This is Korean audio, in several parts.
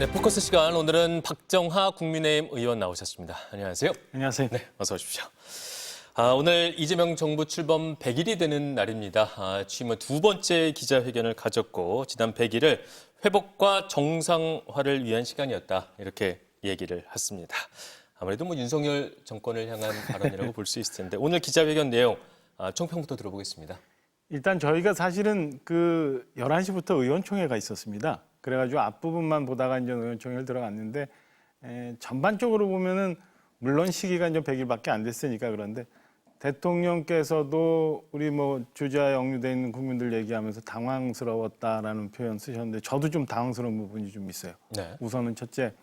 네, 포커스 시간 오늘은 박정하 국민의힘 의원 나오셨습니다. 안녕하세요. 안녕하세요. 네, 어서 오십시오. 오늘 이재명 정부 출범 100일이 되는 날입니다. 취임 후 두 번째 기자회견을 가졌고 지난 100일을 회복과 정상화를 위한 시간이었다. 이렇게 얘기를 했습니다. 아무래도 윤석열 정권을 향한 발언이라고 볼 수 있을 텐데 오늘 기자회견 내용 총평부터 들어보겠습니다. 일단 저희가 사실은 그 11시부터 의원총회가 있었습니다. 그래가지고 앞부분만 보다가 이제 의원총회를 들어갔는데 전반적으로 보면은 물론 시기가 이제 100일밖에 안 됐으니까 그런데 대통령께서도 우리 주저하에 억류돼 있는 국민들 얘기하면서 당황스러웠다라는 표현 쓰셨는데 저도 좀 당황스러운 부분이 좀 있어요. 네. 우선은 첫째,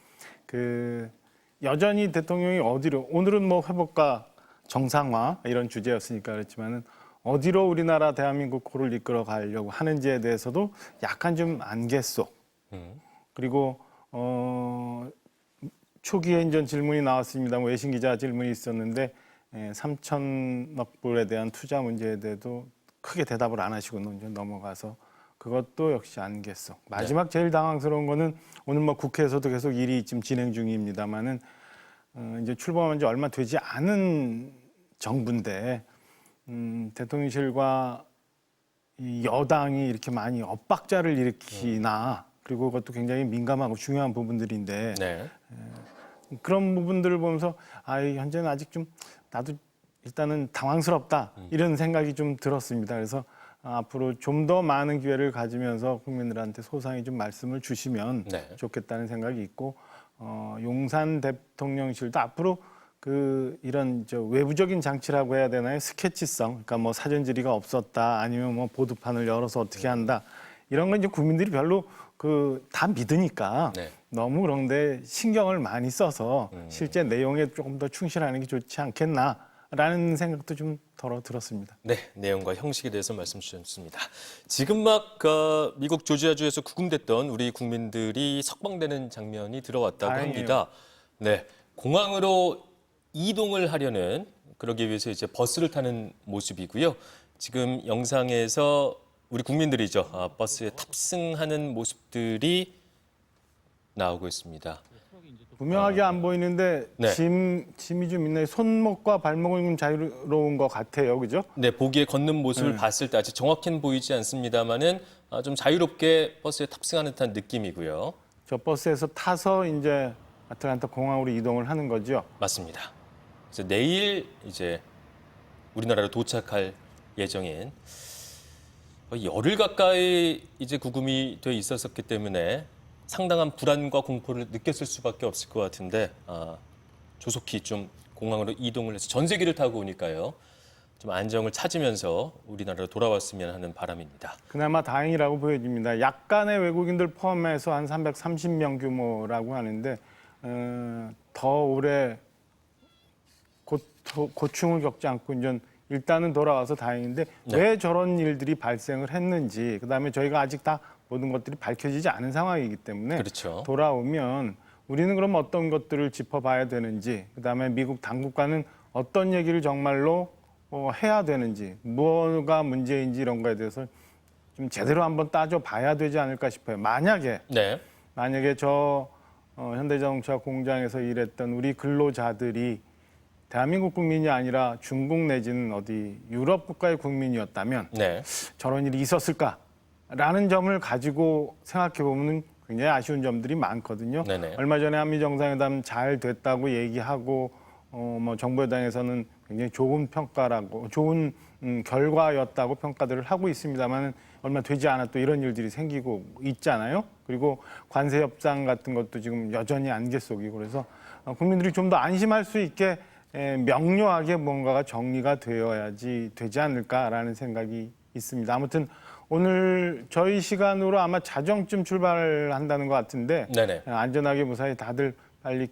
여전히 대통령이 어디로 오늘은 회복과 정상화 이런 주제였으니까 그렇지만은 어디로 우리나라 대한민국 코를 이끌어 가려고 하는지에 대해서도 약간 좀 안갯속. 그리고 초기에 이제 질문이 나왔습니다. 외신 기자 질문이 있었는데 3천억 불에 대한 투자 문제에 대해도 크게 대답을 안 하시고 이제 넘어가서 그것도 역시 안갯속. 마지막 제일 당황스러운 거는 오늘 국회에서도 계속 일이 지금 진행 중입니다만은 이제 출범한 지 얼마 되지 않은 정부인데 대통령실과 이 여당이 이렇게 많이 엇박자를 일으키나 그리고 그것도 굉장히 민감하고 중요한 부분들인데 네. 그런 부분들을 보면서 현재는 아직 좀 나도 일단은 당황스럽다 이런 생각이 좀 들었습니다. 그래서 앞으로 좀 더 많은 기회를 가지면서 국민들한테 소상히 좀 말씀을 주시면 좋겠다는 생각이 있고 용산 대통령실도 앞으로 이런 외부적인 장치라고 해야 되나요? 스케치성, 그러니까 사전 질의가 없었다, 아니면 보도판을 열어서 어떻게 한다 이런 건 이제 국민들이 별로 다 믿으니까 너무 그런데 신경을 많이 써서 실제 내용에 조금 더 충실하는 게 좋지 않겠나라는 생각도 좀 덜어 들었습니다. 네, 내용과 형식에 대해서 말씀 주셨습니다. 지금 미국 조지아주에서 구금됐던 우리 국민들이 석방되는 장면이 들어왔다고 다행이에요. 합니다. 네, 공항으로 이동을 하려는 그러기 위해서 이제 버스를 타는 모습이고요. 지금 영상에서 우리 국민들이죠. 버스에 탑승하는 모습들이 나오고 있습니다. 분명하게 안 보이는데 짐이 좀 있네. 손목과 발목은 좀 자유로운 것 같아요, 그죠? 네, 보기에 걷는 모습을 봤을 때 아직 정확히는 보이지 않습니다만은 좀 자유롭게 버스에 탑승하는 듯한 느낌이고요. 저 버스에서 타서 이제 아틀란타 공항으로 이동을 하는 거죠. 맞습니다. 그래서 내일 이제 우리나라로 도착할 예정인 열흘 가까이 이제 구금이 돼 있었기 때문에 상당한 불안과 공포를 느꼈을 수밖에 없을 것 같은데 조속히 좀 공항으로 이동을 해서 전세기를 타고 오니까요. 좀 안정을 찾으면서 우리나라로 돌아왔으면 하는 바람입니다. 그나마 다행이라고 보여집니다. 약간의 외국인들 포함해서 한 330명 규모라고 하는데 더 오래 고충을 겪지 않고 이제 일단은 돌아와서 다행인데 왜 저런 일들이 발생을 했는지 그다음에 저희가 아직 다 모든 것들이 밝혀지지 않은 상황이기 때문에 돌아오면 우리는 그럼 어떤 것들을 짚어봐야 되는지 그다음에 미국 당국과는 어떤 얘기를 정말로 해야 되는지 뭐가 문제인지 이런 거에 대해서 좀 제대로 한번 따져봐야 되지 않을까 싶어요. 만약에 저 현대자동차 공장에서 일했던 우리 근로자들이 대한민국 국민이 아니라 중국 내지는 어디 유럽 국가의 국민이었다면 저런 일이 있었을까라는 점을 가지고 생각해 보면 굉장히 아쉬운 점들이 많거든요. 얼마 전에 한미 정상회담 잘 됐다고 얘기하고 정부 여당에서는 굉장히 좋은 평가라고 좋은 결과였다고 평가들을 하고 있습니다만 얼마 되지 않아 또 이런 일들이 생기고 있잖아요. 그리고 관세 협상 같은 것도 지금 여전히 안개 속이고 그래서 국민들이 좀 더 안심할 수 있게 명료하게 뭔가가 정리가 되어야지 되지 않을까라는 생각이 있습니다. 아무튼 오늘 저희 시간으로 아마 자정쯤 출발한다는 것 같은데 안전하게 무사히 다들 빨리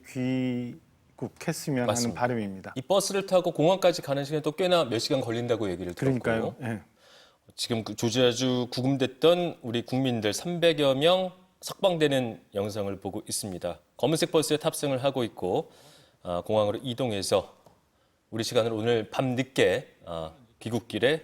귀국했으면 하는 바람입니다. 이 버스를 타고 공항까지 가는 시간이 또 꽤나 몇 시간 걸린다고 얘기를 들었고 그러니까요. 지금 조지아주 구금됐던 우리 국민들 300여 명 석방되는 영상을 보고 있습니다. 검은색 버스에 탑승을 하고 있고 공항으로 이동해서 우리 시간으로 오늘 밤 늦게 귀국길에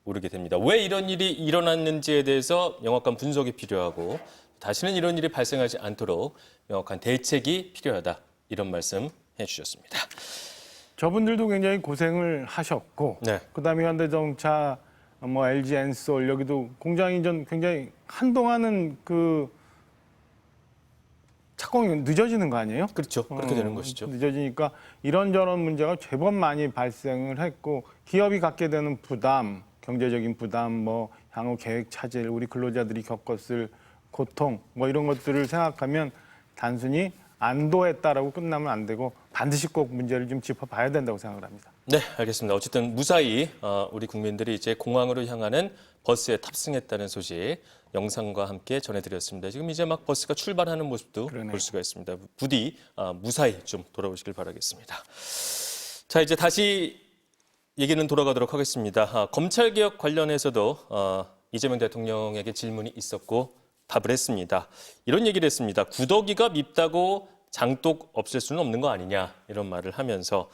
오르게 됩니다. 왜 이런 일이 일어났는지에 대해서 명확한 분석이 필요하고 다시는 이런 일이 발생하지 않도록 명확한 대책이 필요하다. 이런 말씀 해주셨습니다. 저분들도 굉장히 고생을 하셨고, 네. 그다음에 현대자동차, 뭐 LG 엔솔 여기도 공장 이전 굉장히 한동안은 그 착공이 늦어지는 거 아니에요? 그렇죠. 그렇게 되는 것이죠. 늦어지니까 이런저런 문제가 제법 많이 발생을 했고 기업이 갖게 되는 부담, 경제적인 부담, 뭐 향후 계획 차질, 우리 근로자들이 겪었을 고통, 뭐 이런 것들을 생각하면 단순히 안도했다라고 끝나면 안 되고 반드시 꼭 문제를 좀 짚어봐야 된다고 생각을 합니다. 네, 알겠습니다. 어쨌든 무사히 우리 국민들이 이제 공항으로 향하는 버스에 탑승했다는 소식 영상과 함께 전해드렸습니다. 지금 이제 막 버스가 출발하는 모습도 그러네요. 볼 수가 있습니다. 부디 무사히 좀 돌아오시길 바라겠습니다. 자, 이제 다시 얘기는 돌아가도록 하겠습니다. 검찰개혁 관련해서도 이재명 대통령에게 질문이 있었고 답을 했습니다. 이런 얘기를 했습니다. 구더기가 밉다고 장독 없앨 수는 없는 거 아니냐 이런 말을 하면서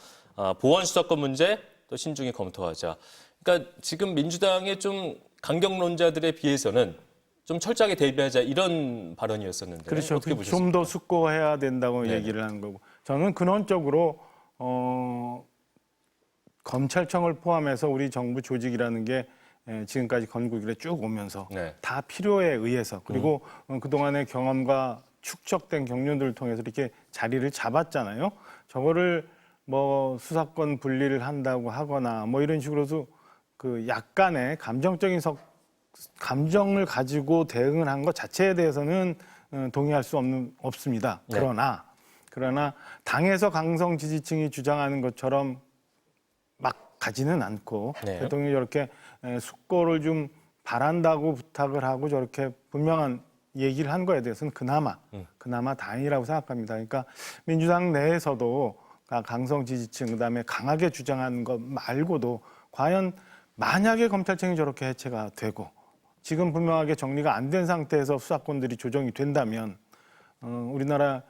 보안 수사권 문제 또 신중히 검토하자. 그러니까 지금 민주당의 좀 강경론자들에 비해서는 좀 철저하게 대비하자 이런 발언이었었는데 그렇죠. 어떻게 보셨습니까? 좀 더 숙고해야 된다고 네. 얘기를 하는 거고 저는 근원적으로 검찰청을 포함해서 우리 정부 조직이라는 게 지금까지 건국일에 쭉 오면서 네. 다 필요에 의해서 그리고 그동안의 경험과 축적된 경륜들을 통해서 이렇게 자리를 잡았잖아요. 저거를 뭐 수사권 분리를 한다고 하거나 뭐 이런 식으로도 그 약간의 감정을 가지고 대응을 한 것 자체에 대해서는 동의할 수 없습니다. 네. 그러나 당에서 강성 지지층이 주장하는 것처럼 막 가지는 않고 네. 대통령이 저렇게 숙고를 좀 바란다고 부탁을 하고 저렇게 분명한 얘기를 한 거에 대해서는 그나마 다행이라고 생각합니다. 그러니까 민주당 내에서도 강성 지지층 그다음에 강하게 주장하는 것 말고도 과연 만약에 검찰청이 저렇게 해체가 되고 지금 분명하게 정리가 안 된 상태에서 수사권들이 조정이 된다면 우리나라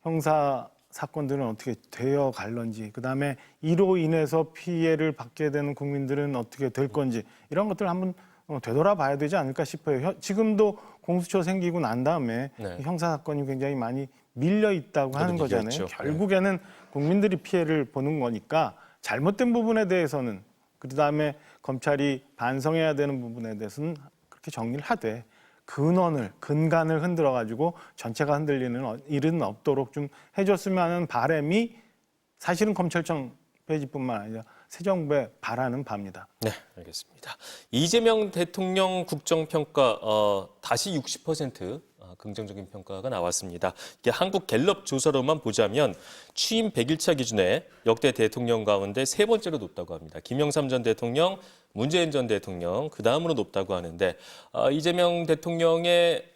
형사 사건들은 어떻게 되어 갈런지 그다음에 이로 인해서 피해를 받게 되는 국민들은 어떻게 될 건지 이런 것들을 한번 되돌아봐야 되지 않을까 싶어요. 지금도 공수처 생기고 난 다음에 네. 형사 사건이 굉장히 많이 밀려 있다고 하는 거잖아요. 얘기했죠. 결국에는 국민들이 피해를 보는 거니까 잘못된 부분에 대해서는 그다음에 검찰이 반성해야 되는 부분에 대해서는 그렇게 정리를 하되 근간을 흔들어 가지고 전체가 흔들리는 일은 없도록 좀 해줬으면 하는 바람이 사실은 검찰청 폐지뿐만 아니라 새 정부에 바라는 바입니다. 네, 알겠습니다. 이재명 대통령 국정평가 다시 60% 긍정적인 평가가 나왔습니다. 이게 한국갤럽 조사로만 보자면 취임 100일차 기준에 역대 대통령 가운데 세 번째로 높다고 합니다. 김영삼 전 대통령, 문재인 전 대통령, 그 다음으로 높다고 하는데 이재명 대통령의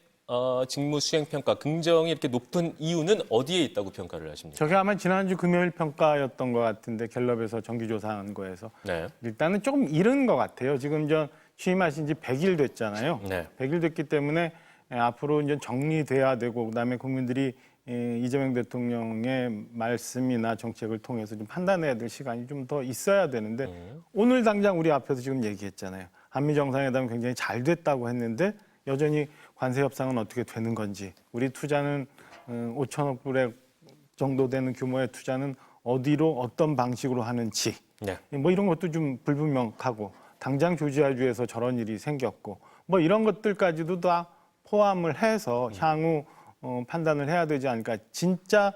직무 수행 평가 긍정이 이렇게 높은 이유는 어디에 있다고 평가를 하십니까? 저게 아마 지난주 금요일 평가였던 것 같은데 갤럽에서 정기조사한 거에서 네. 일단은 조금 이른 것 같아요. 지금 취임하신 지 100일 됐잖아요. 네. 100일 됐기 때문에 앞으로 이제 정리돼야 되고 그다음에 국민들이 이재명 대통령의 말씀이나 정책을 통해서 좀 판단해야 될 시간이 좀 더 있어야 되는데 오늘 당장 우리 앞에서 지금 얘기했잖아요. 한미 정상회담 굉장히 잘 됐다고 했는데 여전히 관세 협상은 어떻게 되는 건지 우리 투자는 5천억 불에 정도 되는 규모의 투자는 어디로 어떤 방식으로 하는지 네. 뭐 이런 것도 좀 불분명하고 당장 조지아주에서 저런 일이 생겼고 뭐 이런 것들까지도 다 포함을 해서 향후 판단을 해야 되지 않을까. 진짜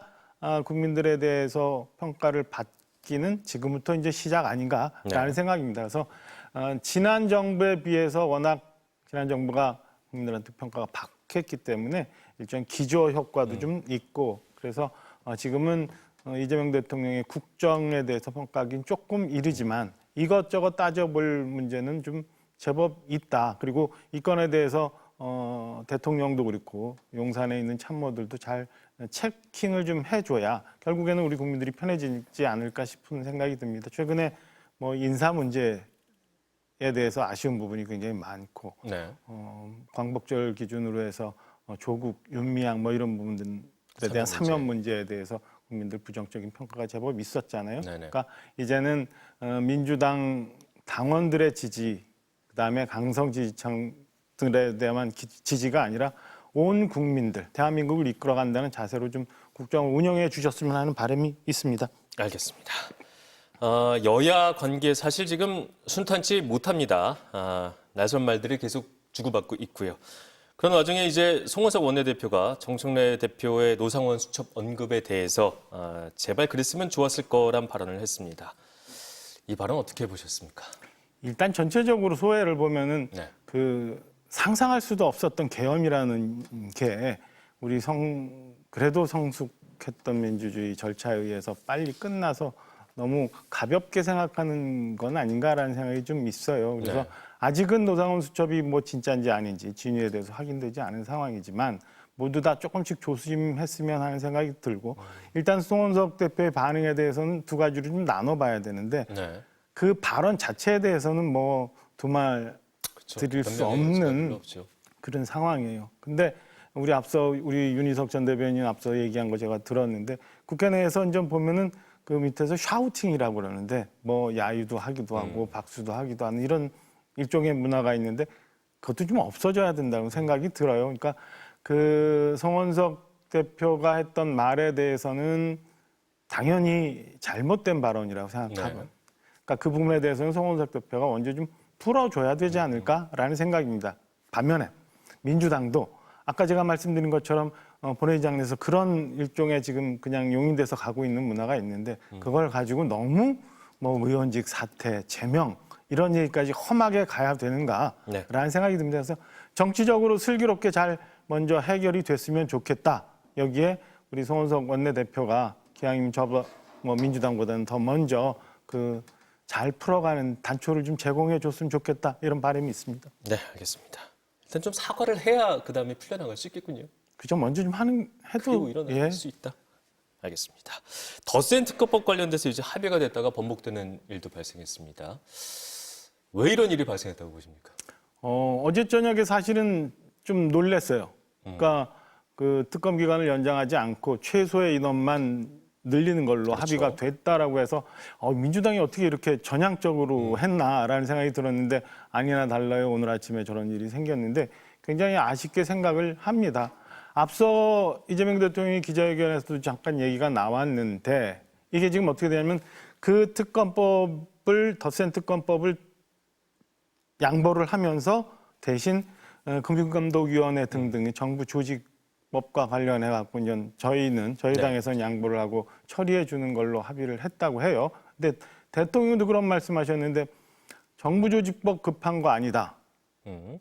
국민들에 대해서 평가를 받기는 지금부터 이제 시작 아닌가라는 생각입니다. 그래서 지난 정부에 비해서 워낙 지난 정부가 국민들한테 평가가 박했기 때문에 일종의 기저 효과도 좀 있고 그래서 지금은 이재명 대통령의 국정에 대해서 평가하기는 조금 이르지만 이것저것 따져볼 문제는 좀 제법 있다. 그리고 이 건에 대해서 대통령도 그렇고 용산에 있는 참모들도 잘 체킹을 좀 해줘야 결국에는 우리 국민들이 편해지지 않을까 싶은 생각이 듭니다. 최근에 뭐 인사 문제에 대해서 아쉬운 부분이 굉장히 많고 네. 광복절 기준으로 해서 조국, 윤미향 뭐 이런 부분들에 대한 사면 문제에 대해서 국민들 부정적인 평가가 제법 있었잖아요. 네네. 그러니까 이제는 민주당 당원들의 지지, 그다음에 강성 지지층들에 대한 지지가 아니라 온 국민들, 대한민국을 이끌어간다는 자세로 좀 국정을 운영해 주셨으면 하는 바람이 있습니다. 알겠습니다. 여야 관계 사실 지금 순탄치 못합니다. 날선 말들이 계속 주고받고 있고요. 그런 와중에 이제 송원석 원내대표가 정청래 대표의 노상원 수첩 언급에 대해서 제발 그랬으면 좋았을 거란 발언을 했습니다. 이 발언 어떻게 보셨습니까? 일단 전체적으로 소회를 보면은 네. 그 상상할 수도 없었던 계엄이라는 게 우리 그래도 성숙했던 민주주의 절차에 의해서 빨리 끝나서 너무 가볍게 생각하는 건 아닌가라는 생각이 좀 있어요. 그래서 네. 아직은 노상원 수첩이 뭐 진짜인지 아닌지 진위에 대해서 확인되지 않은 상황이지만 모두 다 조금씩 조심했으면 하는 생각이 들고 일단 송원석 대표의 반응에 대해서는 두 가지로 좀 나눠봐야 되는데 네. 그 발언 자체에 대해서는 뭐 두 말 드릴 수 없는 그런 상황이에요. 근데 우리 윤희석 전 대변인 앞서 얘기한 거 제가 들었는데 국회 내에서 좀 보면은 그 밑에서 샤우팅이라고 그러는데 뭐 야유도 하기도 하고 박수도 하기도 하는 이런 일종의 문화가 있는데 그것도 좀 없어져야 된다는 생각이 들어요. 그러니까 그 송원석 대표가 했던 말에 대해서는 당연히 잘못된 발언이라고 생각하고 그러니까 그 부분에 대해서는 송원석 대표가 먼저 좀 풀어줘야 되지 않을까라는 생각입니다. 반면에 민주당도 아까 제가 말씀드린 것처럼 본회의장 내에서 그런 일종의 지금 그냥 용인돼서 가고 있는 문화가 있는데 그걸 가지고 너무 뭐 의원직 사퇴, 제명 이런 얘기까지 험하게 가야 되는가라는 생각이 듭니다. 그래서 정치적으로 슬기롭게 잘 먼저 해결이 됐으면 좋겠다. 여기에 우리 송원석 원내대표가 기왕이면 뭐 민주당보다는 더 먼저 그 잘 풀어가는 단초를 좀 제공해 줬으면 좋겠다. 이런 바람이 있습니다. 네, 알겠습니다. 일단 좀 사과를 해야 그다음에 풀려나갈 수 있겠군요. 그죠. 먼저 좀 해도 일어날 수 있다. 알겠습니다. 덧셈 특허법 관련돼서 이제 합의가 됐다가 번복되는 일도 발생했습니다. 왜 이런 일이 발생했다고 보십니까? 어제 저녁에 사실은 좀 놀랐어요. 그러니까 그 특검 기간을 연장하지 않고 최소의 인원만 늘리는 걸로 합의가 됐다라고 해서 민주당이 어떻게 이렇게 전향적으로 했나라는 생각이 들었는데 아니나 달라요. 오늘 아침에 저런 일이 생겼는데 굉장히 아쉽게 생각을 합니다. 앞서 이재명 대통령이 기자회견에서도 잠깐 얘기가 나왔는데 이게 지금 어떻게 되냐면 그 덧셈 특검법을 양보를 하면서 대신 금융감독위원회 등등의 정부 조직법과 관련해 갖고 저희 당에서는 양보를 하고 처리해 주는 걸로 합의를 했다고 해요. 근데 대통령도 그런 말씀하셨는데 정부 조직법 급한 거 아니다.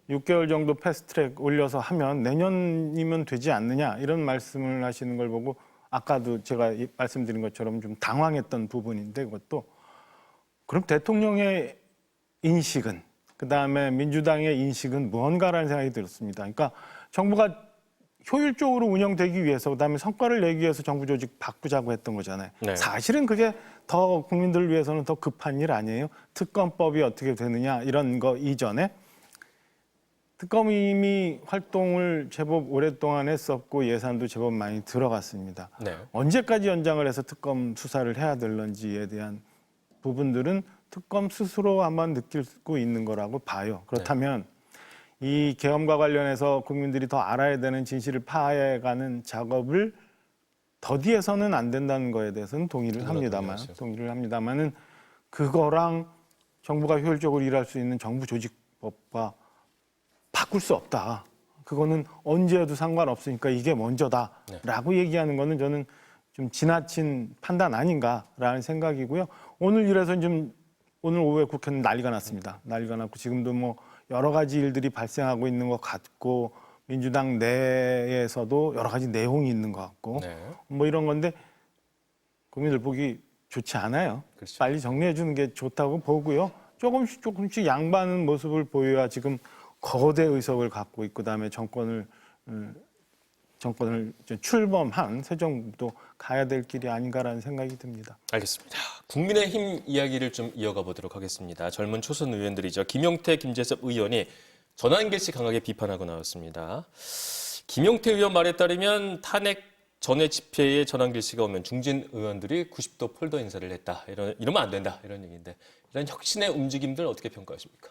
6개월 정도 패스트트랙 올려서 하면 내년이면 되지 않느냐 이런 말씀을 하시는 걸 보고 아까도 제가 말씀드린 것처럼 좀 당황했던 부분인데 그것도 그럼 대통령의 인식은 그다음에 민주당의 인식은 무언가라는 생각이 들었습니다. 그러니까 정부가 효율적으로 운영되기 위해서 그다음에 성과를 내기 위해서 정부 조직 바꾸자고 했던 거잖아요. 네. 사실은 그게 더 국민들을 위해서는 더 급한 일 아니에요. 특검법이 어떻게 되느냐 이런 거 이전에 특검이 이미 활동을 제법 오랫동안 했었고 예산도 제법 많이 들어갔습니다. 네. 언제까지 연장을 해서 특검 수사를 해야 될런지에 대한 부분들은 특검 스스로 한번 느끼고 있는 거라고 봐요. 그렇다면 이 계엄과 관련해서 국민들이 더 알아야 되는 진실을 파헤가는 작업을 더디해서는 안 된다는 거에 대해서는 동의를 합니다만은 그거랑 정부가 효율적으로 일할 수 있는 정부 조직법과 바꿀 수 없다. 그거는 언제 해도 상관없으니까 이게 먼저다라고 얘기하는 거는 저는 좀 지나친 판단 아닌가라는 생각이고요. 오늘 이래서 좀 오늘 오후에 국회는 난리가 났습니다. 난리가 났고 지금도 뭐 여러 가지 일들이 발생하고 있는 것 같고 민주당 내에서도 여러 가지 내용이 있는 것 같고 뭐 이런 건데 국민들 보기 좋지 않아요. 그렇죠. 빨리 정리해 주는 게 좋다고 보고요. 조금씩 양보하는 모습을 보여야 지금 거대 의석을 갖고 있고 그다음에 정권을 출범한 새 정부도 가야 될 길이 아닌가라는 생각이 듭니다. 알겠습니다. 국민의힘 이야기를 좀 이어가 보도록 하겠습니다. 젊은 초선 의원들이죠. 김용태, 김재섭 의원이 전환길씨 강하게 비판하고 나왔습니다. 김용태 의원 말에 따르면 탄핵 전에 집회에 전환길씨가 오면 중진 의원들이 90도 폴더 인사를 했다. 이러면 안 된다. 이런 얘기인데 이런 혁신의 움직임들 어떻게 평가하십니까?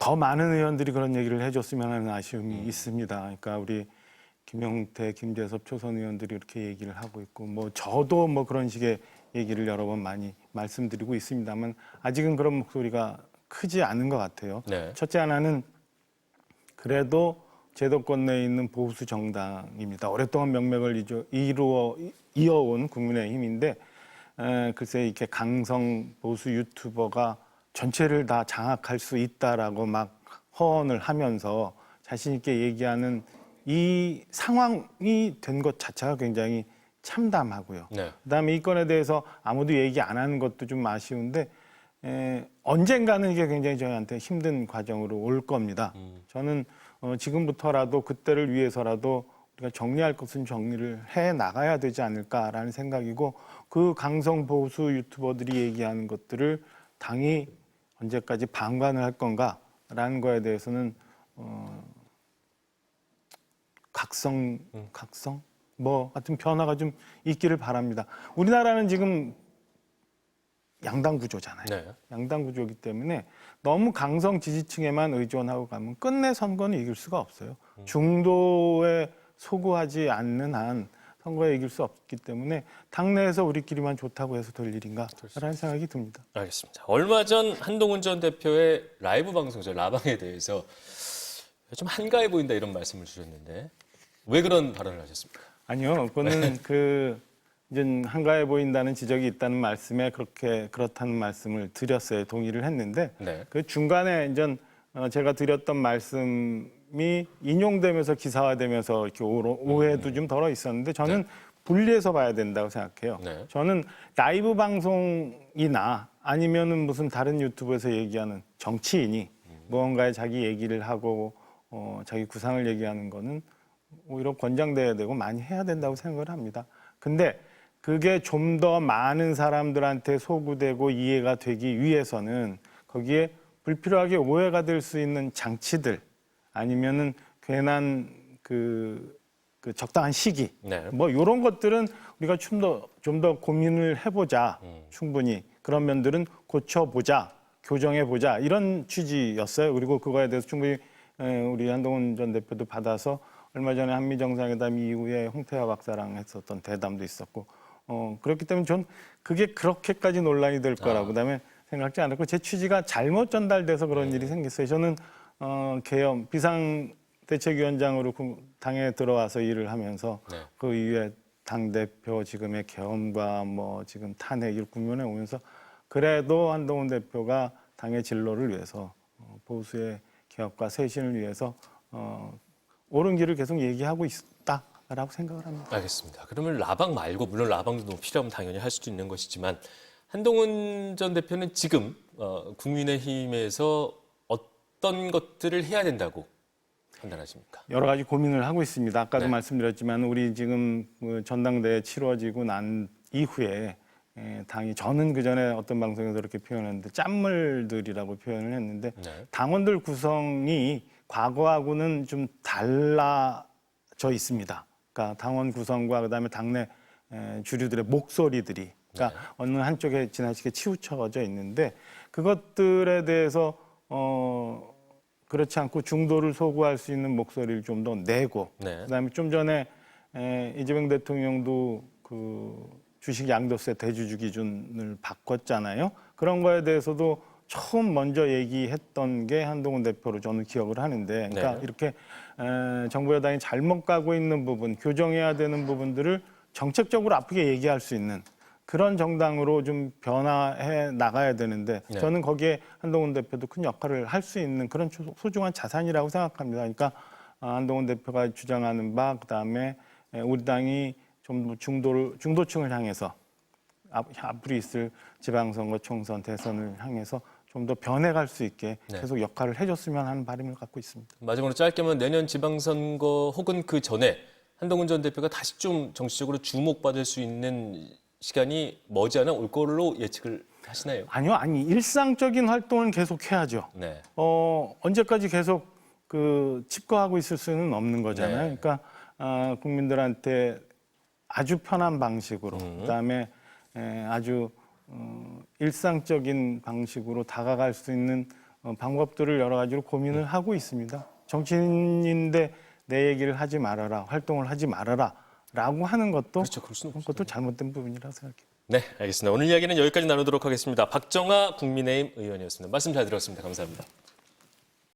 더 많은 의원들이 그런 얘기를 해줬으면 하는 아쉬움이 있습니다. 그러니까 우리 김용태, 김재섭 초선 의원들이 이렇게 얘기를 하고 있고, 뭐 저도 뭐 그런 식의 얘기를 여러 번 많이 말씀드리고 있습니다만 아직은 그런 목소리가 크지 않은 것 같아요. 네. 첫째 하나는 그래도 제도권 내에 있는 보수 정당입니다. 오랫동안 명맥을 이어온 국민의힘인데 글쎄 이렇게 강성 보수 유튜버가 전체를 다 장악할 수 있다라고 막 허언을 하면서 자신 있게 얘기하는 이 상황이 된 것 자체가 굉장히 참담하고요. 네. 그다음에 이 건에 대해서 아무도 얘기 안 하는 것도 좀 아쉬운데 언젠가는 이게 굉장히 저희한테 힘든 과정으로 올 겁니다. 저는 지금부터라도 그때를 위해서라도 우리가 정리할 것은 정리를 해 나가야 되지 않을까라는 생각이고 그 강성 보수 유튜버들이 얘기하는 것들을 당이 언제까지 방관을 할 건가라는 거에 대해서는 각성 뭐 같은 변화가 좀 있기를 바랍니다. 우리나라는 지금 양당 구조잖아요. 네. 양당 구조이기 때문에 너무 강성 지지층에만 의존하고 가면 끝내 선거는 이길 수가 없어요. 중도에 소구하지 않는 한 선거에 이길 수 없기 때문에 당내에서 우리끼리만 좋다고 해서 될 일인가라는 생각이 듭니다. 알겠습니다. 얼마 전 한동훈 전 대표의 라이브 방송죠. 라방에 대해서 좀 한가해 보인다 이런 말씀을 주셨는데 왜 그런 발언을 하셨습니까? 아니요, 그거는 이제 한가해 보인다는 지적이 있다는 말씀에 그렇다는 말씀을 드렸어요. 동의를 했는데 네. 그 중간에 이제 제가 드렸던 말씀이 인용되면서 기사화되면서 이렇게 오해도 좀 덜어 있었는데 저는 분리해서 봐야 된다고 생각해요. 네. 저는 라이브 방송이나 아니면은 무슨 다른 유튜브에서 얘기하는 정치인이 무언가에 자기 얘기를 하고 자기 구상을 얘기하는 거는 오히려 권장돼야 되고 많이 해야 된다고 생각을 합니다. 근데 그게 좀 더 많은 사람들한테 소구되고 이해가 되기 위해서는 거기에 불필요하게 오해가 될 수 있는 장치들 아니면은 괜한 그 적당한 시기 네. 뭐 이런 것들은 우리가 좀 더 고민을 해보자. 충분히 그런 면들은 고쳐보자, 교정해보자 이런 취지였어요. 그리고 그거에 대해서 충분히 우리 한동훈 전 대표도 받아서 얼마 전에 한미 정상회담 이후에 홍태화 박사랑 했었던 대담도 있었고 그렇기 때문에 전 그게 그렇게까지 논란이 될 거라고 그다음에 생각지 않았고 제 취지가 잘못 전달돼서 그런 일이 생겼어요. 저는 계엄 비상대책위원장으로 당에 들어와서 일을 하면서 그 이후에 당 대표 지금의 계엄과 뭐 지금 탄핵 일 국면에 오면서 그래도 한동훈 대표가 당의 진로를 위해서 보수의 개혁과 쇄신을 위해서 옳은 길을 계속 얘기하고 있다라고 생각을 합니다. 알겠습니다. 그러면 라방 말고 물론 라방도 너무 필요하면 당연히 할 수도 있는 것이지만 한동훈 전 대표는 지금 국민의힘에서 어떤 것들을 해야 된다고 판단하십니까? 여러 가지 고민을 하고 있습니다. 아까도 네. 말씀드렸지만 우리 지금 전당대회 치러지고 난 이후에 당이 저는 그전에 어떤 방송에서 그렇게 표현했는데 짠물들이라고 표현을 했는데 당원들 구성이 과거하고는 좀 달라져 있습니다. 그러니까 당원 구성과 그다음에 당내 주류들의 목소리들이 그러니까 어느 한쪽에 지나치게 치우쳐져 있는데 그것들에 대해서 그렇지 않고 중도를 소구할 수 있는 목소리를 좀 더 내고 그다음에 좀 전에 이재명 대통령도 그 주식 양도세 대주주 기준을 바꿨잖아요. 그런 거에 대해서도 처음 먼저 얘기했던 게 한동훈 대표로 저는 기억을 하는데 그러니까 이렇게 정부 여당이 잘못 가고 있는 부분, 교정해야 되는 부분들을 정책적으로 아프게 얘기할 수 있는 그런 정당으로 좀 변화해 나가야 되는데 저는 거기에 한동훈 대표도 큰 역할을 할 수 있는 그런 소중한 자산이라고 생각합니다. 그러니까 한동훈 대표가 주장하는 바 그다음에 우리 당이 좀 중도층을 향해서 앞으로 있을 지방선거, 총선, 대선을 향해서 좀 더 변해갈 수 있게 계속 역할을 해줬으면 하는 바람을 갖고 있습니다. 마지막으로 짧게만 내년 지방선거 혹은 그 전에 한동훈 전 대표가 다시 좀 정치적으로 주목받을 수 있는 시간이 머지않아 올 걸로 예측을 하시나요? 아니요, 일상적인 활동은 계속 해야죠. 네. 언제까지 계속 칩거하고 있을 수는 없는 거잖아요. 그러니까 국민들한테 아주 편한 방식으로, 그다음에 아주 일상적인 방식으로 다가갈 수 있는 방법들을 여러 가지로 고민을 하고 있습니다. 정치인인데 내 얘기를 하지 말아라, 활동을 하지 말아라라고 하는 것도 그렇죠. 그럴 수는 없죠. 그것도 잘못된 부분이라고 생각해요. 네, 알겠습니다. 오늘 이야기는 여기까지 나누도록 하겠습니다. 박정아 국민의힘 의원이었습니다. 말씀 잘 들었습니다. 감사합니다.